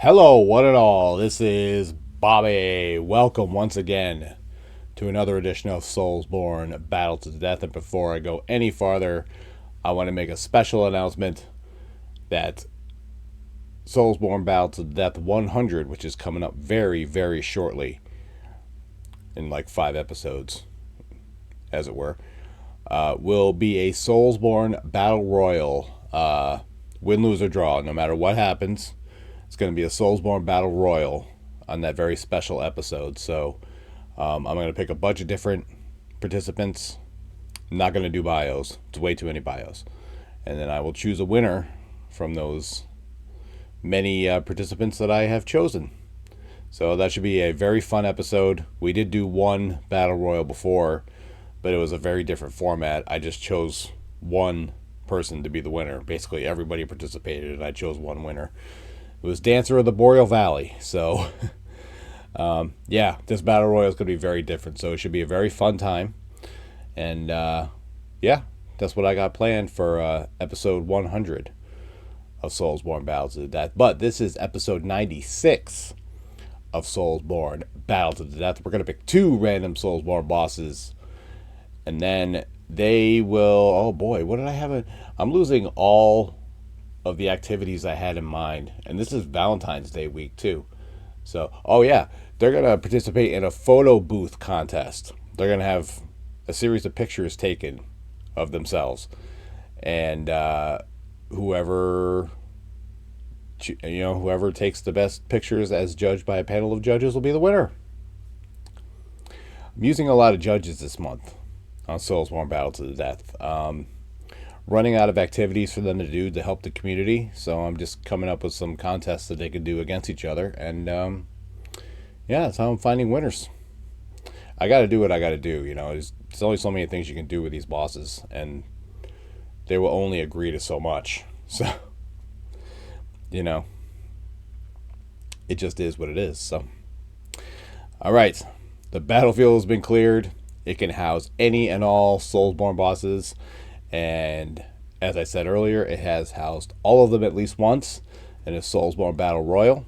Hello, one and all. This is Bobby. Welcome once again to another edition of SoulsBorne Battle to the Death. And before I go any farther, I want to make a special announcement that SoulsBorne Battle to the Death 100, which is coming up very, very shortly, in like 5 episodes, as it were, will be a SoulsBorne Battle Royal. Win, lose, or draw, no matter what happens. It's going to be a SoulsBorne Battle Royal on that very special episode. So I'm going to pick a bunch of different participants. I'm not going to do bios. It's way too many bios. And then I will choose a winner from those many participants that I have chosen. So that should be a very fun episode. We did do one Battle Royal before, but it was a very different format. I just chose one person to be the winner. Basically, everybody participated, and I chose one winner. It was Dancer of the Boreal Valley. So, yeah, this Battle Royal is going to be very different. So it should be a very fun time. And, yeah, that's what I got planned for episode 100 of SoulsBorne Battle to the Death. But this is episode 96 of SoulsBorne Battle to the Death. We're going to pick 2 random SoulsBorne bosses. And then they will... Oh, boy, what did I have? I'm losing all of the activities I had in mind. And this is Valentine's Day week, too. So, oh, yeah. They're going to participate in a photo booth contest. They're going to have a series of pictures taken of themselves. And whoever takes the best pictures as judged by a panel of judges will be the winner. I'm using a lot of judges this month on SoulsBorne Battle to the Death. Running out of activities for them to do to help the community, so I'm just coming up with some contests that they could do against each other, and yeah, that's how I'm finding winners. I got to do what I got to do, there's only so many things you can do with these bosses, and they will only agree to so much, so it just is what it is. So alright, the battlefield has been cleared. It can house any and all SoulsBorne bosses. And as I said earlier, it has housed all of them at least once in a SoulsBorne Battle Royal.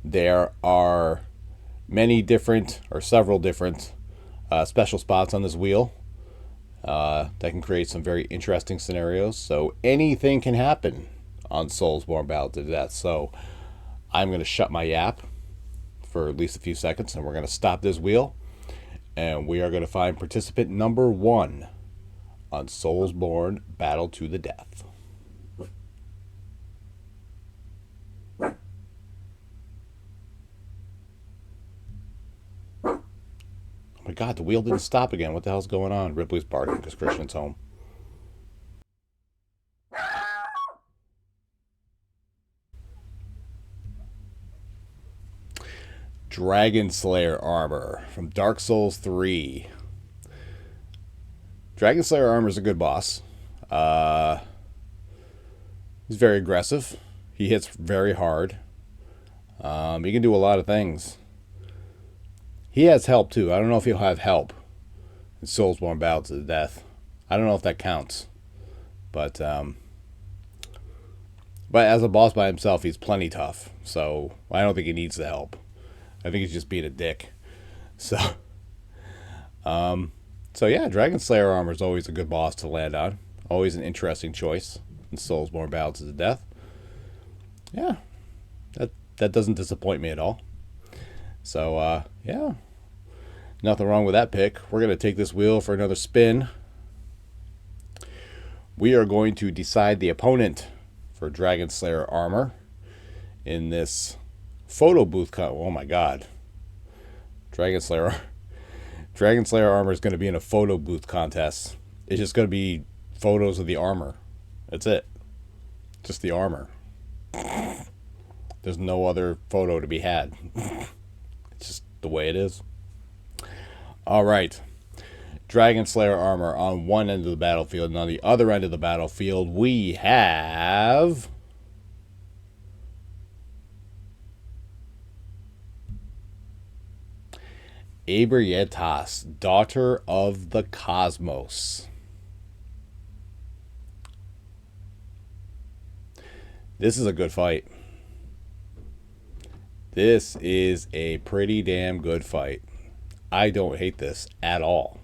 There are several different special spots on this wheel that can create some very interesting scenarios. So anything can happen on SoulsBorne Battle to Death. So I'm going to shut my yap for at least a few seconds, and we're going to stop this wheel. And we are going to find participant number 1 on SoulsBorne Battle to the Death. Oh my god, the wheel didn't stop again. What the hell's going on? Ripley's barking because Christian's home. Dragon Slayer armor from Dark Souls 3. Dragon Slayer armor is a good boss. He's very aggressive. He hits very hard. He can do a lot of things. He has help too. I don't know if he'll have help in SoulsBorne Battle to the Death. I don't know if that counts. But as a boss by himself, he's plenty tough. So I don't think he needs the help. I think he's just being a dick. So yeah, Dragon Slayer armor is always a good boss to land on. Always an interesting choice in SoulsBorne Battle to the Death. Yeah, that doesn't disappoint me at all. So yeah, nothing wrong with that pick. We're going to take this wheel for another spin. We are going to decide the opponent for Dragon Slayer armor in this photo booth. Oh my god. Dragon Slayer armor is going to be in a photo booth contest. It's just going to be photos of the armor. That's it. Just the armor. There's no other photo to be had. It's just the way it is. Alright. Dragon Slayer armor on one end of the battlefield, and on the other end of the battlefield we have Abrietas, Daughter of the Cosmos. This is a good fight. This is a pretty damn good fight. I don't hate this at all.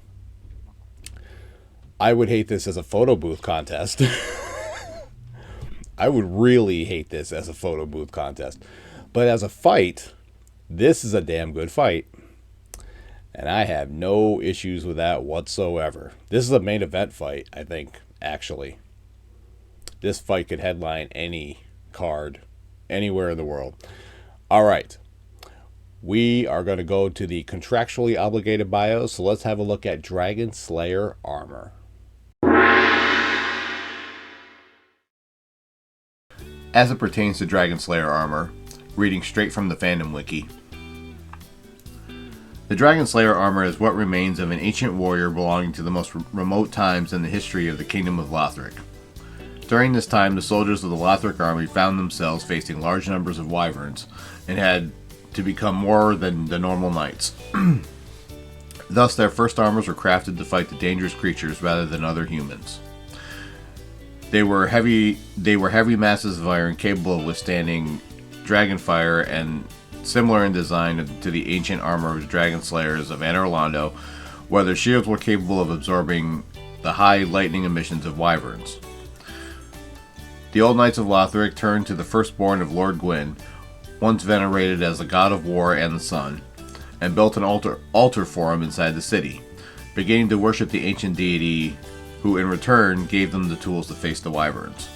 I would hate this as a photo booth contest. I would really hate this as a photo booth contest. But as a fight, this is a damn good fight. And I have no issues with that whatsoever. This is a main event fight, I think, actually. This fight could headline any card anywhere in the world. All right. We are going to go to the contractually obligated bios, so let's have a look at Dragon Slayer armor. As it pertains to Dragon Slayer armor, reading straight from the fandom wiki, the Dragon Slayer armor is what remains of an ancient warrior belonging to the most remote times in the history of the Kingdom of Lothric. During this time, the soldiers of the Lothric army found themselves facing large numbers of wyverns and had to become more than the normal knights. Thus, their first armors were crafted to fight the dangerous creatures rather than other humans. They were heavy masses of iron capable of withstanding dragon fire and similar in design to the ancient armor of dragon slayers of Anor Londo, where their shields were capable of absorbing the high lightning emissions of wyverns. The old knights of Lothric turned to the firstborn of Lord Gwyn, once venerated as the god of war and the sun, and built an altar for him inside the city, beginning to worship the ancient deity, who in return gave them the tools to face the wyverns.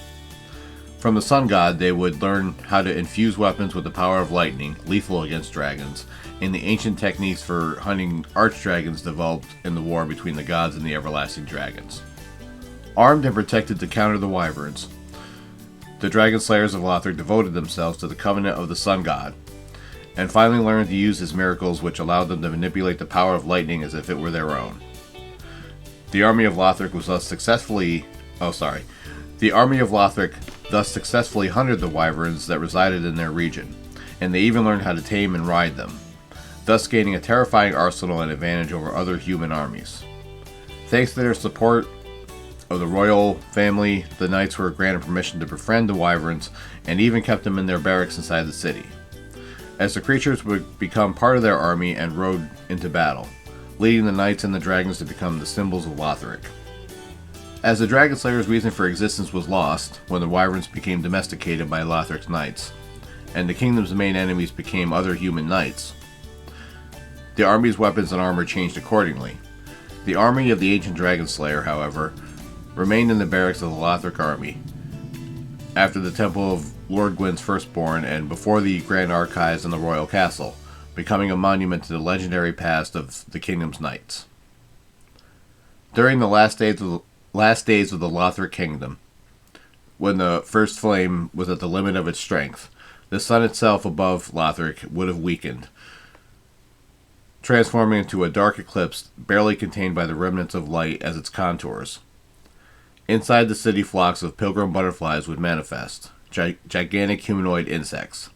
From the sun god, they would learn how to infuse weapons with the power of lightning, lethal against dragons, and the ancient techniques for hunting archdragons developed in the war between the gods and the everlasting dragons. Armed and protected to counter the wyverns, the Dragon Slayers of Lothric devoted themselves to the covenant of the sun god, and finally learned to use his miracles, which allowed them to manipulate the power of lightning as if it were their own. The army of Lothric thus successfully hunted the wyverns that resided in their region, and they even learned how to tame and ride them, thus gaining a terrifying arsenal and advantage over other human armies. Thanks to their support of the royal family, the knights were granted permission to befriend the wyverns and even kept them in their barracks inside the city, as the creatures would become part of their army and rode into battle, leading the knights and the dragons to become the symbols of Lothric. As the Dragon Slayer's reason for existence was lost when the wyverns became domesticated by Lothric's knights, and the kingdom's main enemies became other human knights, the army's weapons and armor changed accordingly. The army of the ancient Dragon Slayer, however, remained in the barracks of the Lothric army, after the temple of Lord Gwyn's firstborn and before the grand archives in the royal castle, becoming a monument to the legendary past of the kingdom's knights. During the last days of the Lothric kingdom, when the first flame was at the limit of its strength, the sun itself above Lothric would have weakened, transforming into a dark eclipse barely contained by the remnants of light as its contours. Inside the city, flocks of pilgrim butterflies would manifest, gigantic humanoid insects.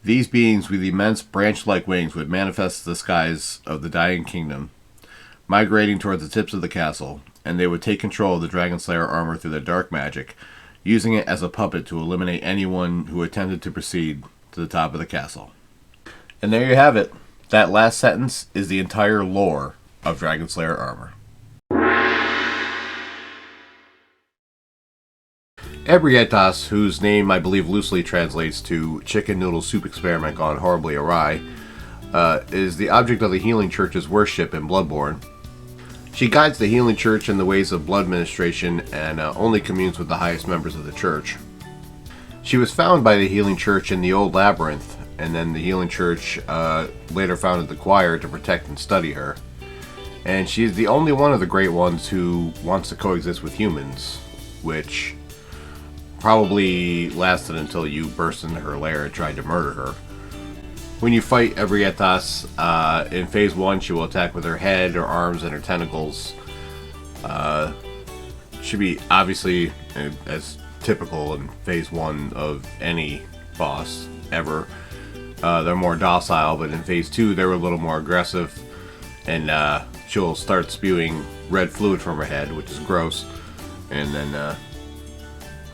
These beings with immense branch-like wings would manifest the skies of the dying kingdom, migrating towards the tips of the castle, and they would take control of the Dragon Slayer armor through their dark magic, using it as a puppet to eliminate anyone who attempted to proceed to the top of the castle. And there you have it. That last sentence is the entire lore of Dragon Slayer armor. Ebrietas, whose name I believe loosely translates to chicken noodle soup experiment gone horribly awry, is the object of the Healing Church's worship in Bloodborne. She guides the Healing Church in the ways of blood ministration and only communes with the highest members of the church. She was found by the Healing Church in the Old Labyrinth, and then the Healing Church later founded the choir to protect and study her. And she is the only one of the Great Ones who wants to coexist with humans, which probably lasted until you burst into her lair and tried to murder her. When you fight Ebrietas, in Phase 1, she will attack with her head, her arms, and her tentacles. Should be obviously as typical in Phase 1 of any boss ever. They're more docile, but in Phase 2 they were a little more aggressive, and she'll start spewing red fluid from her head, which is gross, and then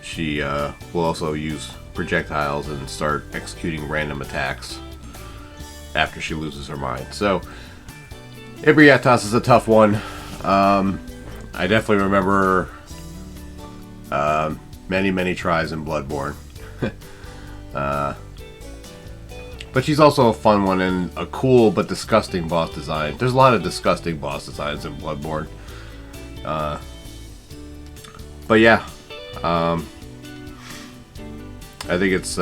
she will also use projectiles and start executing random attacks. after she loses her mind. So Ebrietas is a tough one. I definitely remember many tries in Bloodborne. But she's also a fun one and a cool but disgusting boss design. There's a lot of disgusting boss designs in Bloodborne. But yeah, I think it's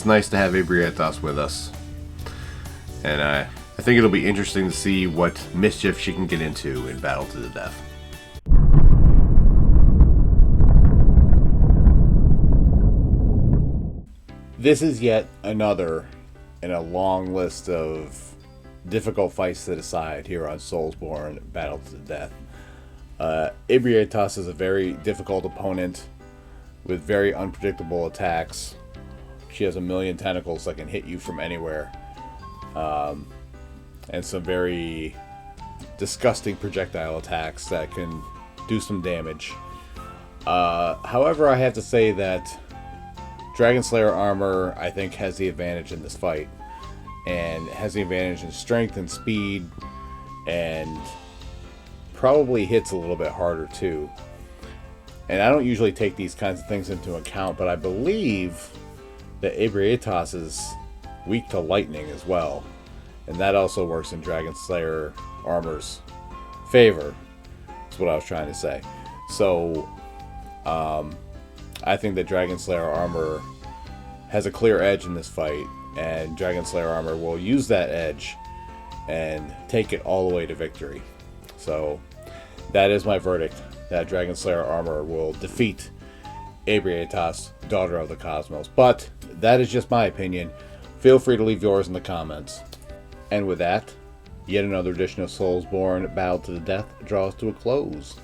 nice to have Ebrietas with us, and I think it'll be interesting to see what mischief she can get into in Battle to the Death. This is yet another in a long list of difficult fights to decide here on SoulsBorne Battle to the Death. Ebrietas is a very difficult opponent with very unpredictable attacks. She has a million tentacles that can hit you from anywhere, and some very disgusting projectile attacks that can do some damage. However, I have to say that Dragon Slayer armor, I think, has the advantage in this fight, and has the advantage in strength and speed, and probably hits a little bit harder too. And I don't usually take these kinds of things into account, but I believe that Ebrietas is weak to lightning as well, and that also works in Dragon Slayer armor's favor. That's what I was trying to say. So I think that Dragon Slayer armor has a clear edge in this fight, and Dragon Slayer armor will use that edge and take it all the way to victory. So that is my verdict, that Dragon Slayer armor will defeat Ebrietas, Daughter of the Cosmos. But that is just my opinion. Feel free to leave yours in the comments. And with that, yet another edition of SoulsBorne Battle to the Death draws to a close.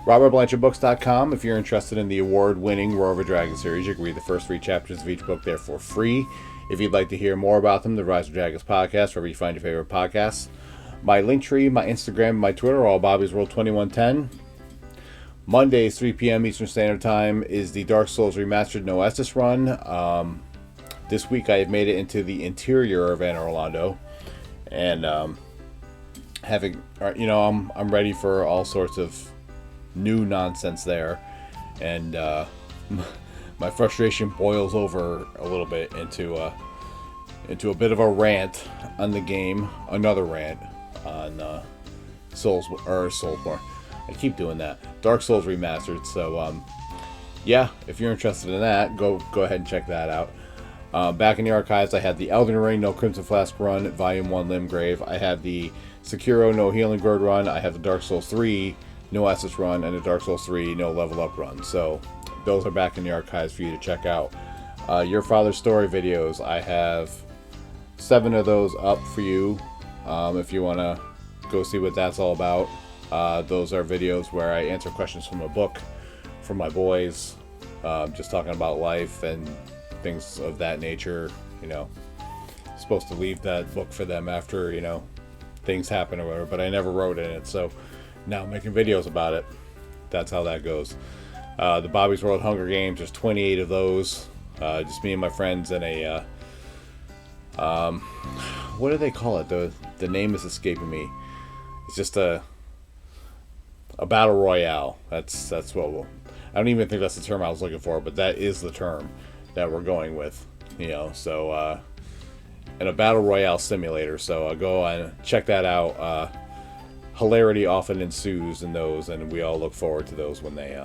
RobertBlanchardBooks.com. If you're interested in the award-winning Roar of a Dragon series, you can read the first 3 chapters of each book there for free. If you'd like to hear more about them, the Rise of Dragons podcast, wherever you find your favorite podcasts. My Linktree, my Instagram, my Twitter are all Bobby's World 2110. Mondays, 3 p.m. Eastern Standard Time is the Dark Souls Remastered No Estus run. This week I have made it into the interior of Anne Orlando, and I'm ready for all sorts of new nonsense there, and my frustration boils over a little bit into a bit of a rant on the game, another rant on SoulsBorne. I keep doing that. Dark Souls Remastered. So yeah, if you're interested in that, go ahead and check that out. Back in the archives, I had the Elden Ring No Crimson Flask run, Volume 1 Limgrave. I had the Sekiro No Healing Bird run. I have the Dark Souls 3 No Estus run, and the Dark Souls 3 No Level Up run. So those are back in the archives for you to check out. Your Father's Story videos, I have 7 of those up for you if you want to go see what that's all about. Those are videos where I answer questions from a book from my boys, just talking about life and things of that nature. Supposed to leave that book for them after things happen or whatever, but I never wrote in it, so now I'm making videos about it. That's how that goes. The Bobby's World Hunger Games, there's 28 of those. Just me and my friends in a what do they call it? The name is escaping me. It's just a battle royale. That's what I don't even think that's the term I was looking for, but that is the term that we're going with. So in a battle royale simulator. So go and check that out. Hilarity often ensues in those, and we all look forward to those when they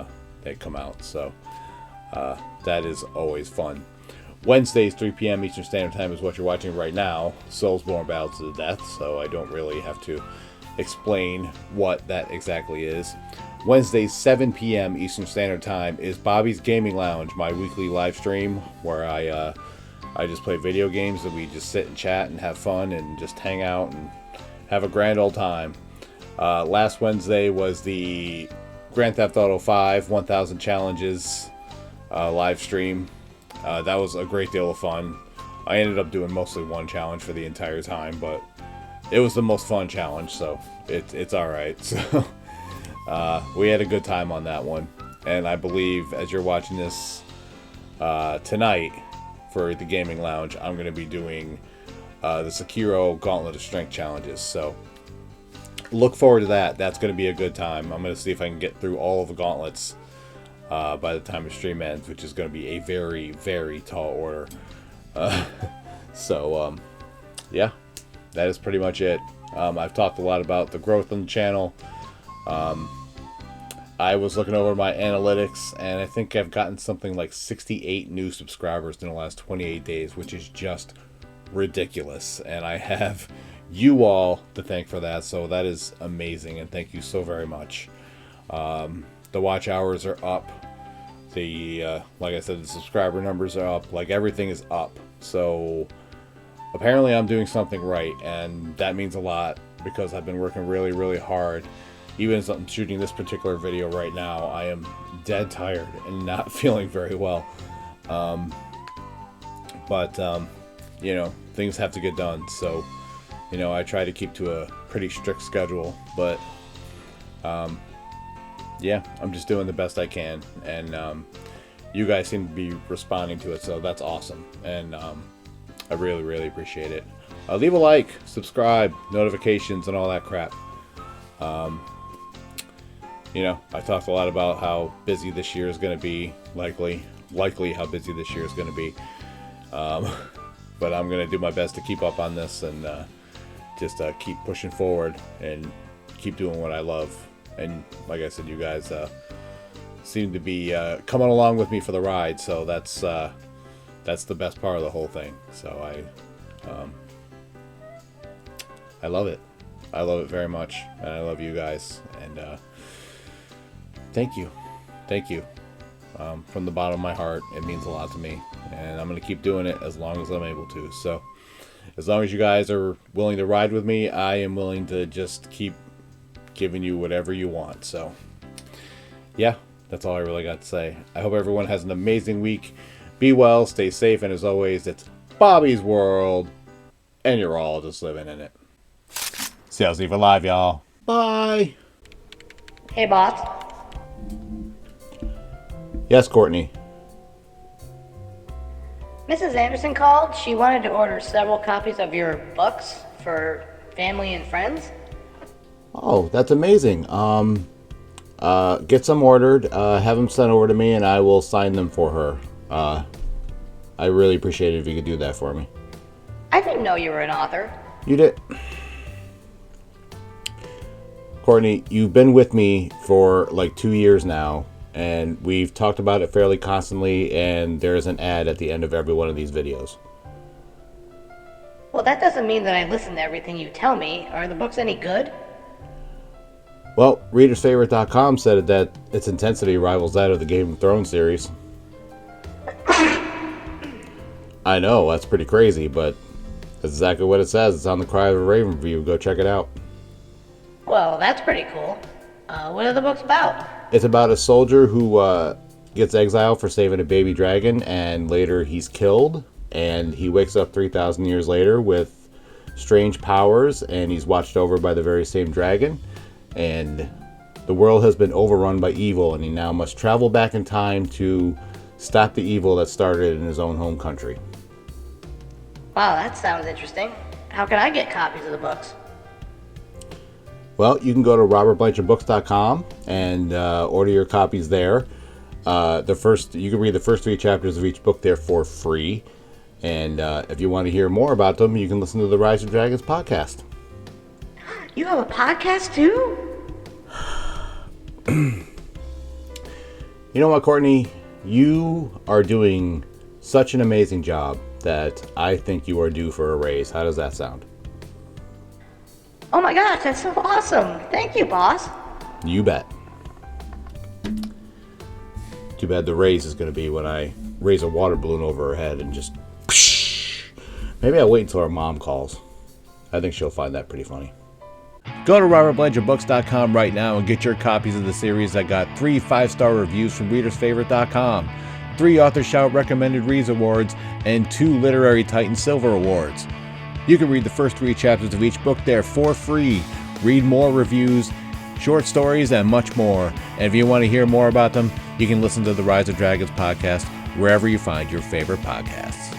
come out. So that is always fun. Wednesdays, 3 p.m. Eastern Standard Time is what you're watching right now. SoulsBorne Battle to the Death. So I don't really have to explain what that exactly is. Wednesdays, 7 p.m. Eastern Standard Time is Bobby's Gaming Lounge, my weekly live stream where I just play video games and we just sit and chat and have fun and just hang out and have a grand old time. Last Wednesday was the Grand Theft Auto 5 1000 Challenges live stream. That was a great deal of fun. I ended up doing mostly one challenge for the entire time, but it was the most fun challenge, so it's alright. So we had a good time on that one. And I believe as you're watching this tonight, for the gaming lounge, I'm going to be doing the Sekiro Gauntlet of Strength challenges. So look forward to that. That's going to be a good time. I'm going to see if I can get through all of the gauntlets by the time the stream ends, which is going to be a very, very tall order. Yeah, that is pretty much it. I've talked a lot about the growth on the channel. I was looking over my analytics, and I think I've gotten something like 68 new subscribers in the last 28 days, which is just ridiculous. And I have you all to thank for that, so that is amazing, and thank you so very much. The watch hours are up. Like I said, the subscriber numbers are up. Like, everything is up. So apparently I'm doing something right, and that means a lot because I've been working really, really hard. Even as I'm shooting this particular video right now, I am dead tired and not feeling very well. But things have to get done. So, I try to keep to a pretty strict schedule. But, yeah, I'm just doing the best I can. And you guys seem to be responding to it, so that's awesome. And I really, really appreciate it. Leave a like, subscribe, notifications, and all that crap. I talked a lot about how busy this year is going to be, likely how busy this year is going to be. But I'm going to do my best to keep up on this and just keep pushing forward and keep doing what I love. And like I said, you guys seem to be coming along with me for the ride, so that's the best part of the whole thing. So I love it. I love it very much, and I love you guys. And thank you. From the bottom of my heart, it means a lot to me, and I'm going to keep doing it as long as I'm able to. So as long as you guys are willing to ride with me, I am willing to just keep giving you whatever you want. So yeah, that's all I really got to say. I hope everyone has an amazing week. Be well, stay safe, and as always, it's Bobby's World, and you're all just living in it. Sales Eve Live, y'all. Bye. Hey, boss. Yes, Courtney. Mrs. Anderson called. She wanted to order several copies of your books for family and friends. Oh, that's amazing. Get some ordered, have them sent over to me, and I will sign them for her. I really appreciate it if you could do that for me. I didn't know you were an author. You did. Courtney, you've been with me for like 2 years now, and we've talked about it fairly constantly, and there's an ad at the end of every one of these videos. Well, that doesn't mean that I listen to everything you tell me. Are the books any good? Well, readersfavorite.com said that its intensity rivals that of the Game of Thrones series. I know, that's pretty crazy, but that's exactly what it says. It's on the Cry of a Raven review. Go check it out. Well, that's pretty cool. What are the books about? It's about a soldier who gets exiled for saving a baby dragon, and later he's killed, and he wakes up 3,000 years later with strange powers, and he's watched over by the very same dragon, and the world has been overrun by evil, and he now must travel back in time to stop the evil that started in his own home country. Wow, that sounds interesting. How can I get copies of the books? Well, you can go to robertblanchardbooks.com and order your copies there. You can read the first 3 chapters of each book there for free. And if you want to hear more about them, you can listen to the Rise of Dragons podcast. You have a podcast too? You know what, Courtney? You are doing such an amazing job that I think you are due for a raise. How does that sound? Oh my gosh, that's so awesome. Thank you, boss. You bet. Too bad the raise is going to be when I raise a water balloon over her head and just... Maybe I'll wait until her mom calls. I think she'll find that pretty funny. Go to robertblanchardbooks.com right now and get your copies of the series that got 3 5-star reviews from readersfavorite.com, 3 Author Shout Recommended Reads Awards, and 2 Literary Titan Silver Awards. You can read the first 3 chapters of each book there for free, read more reviews, short stories, and much more. And if you want to hear more about them, you can listen to the Rise of Dragons podcast wherever you find your favorite podcasts.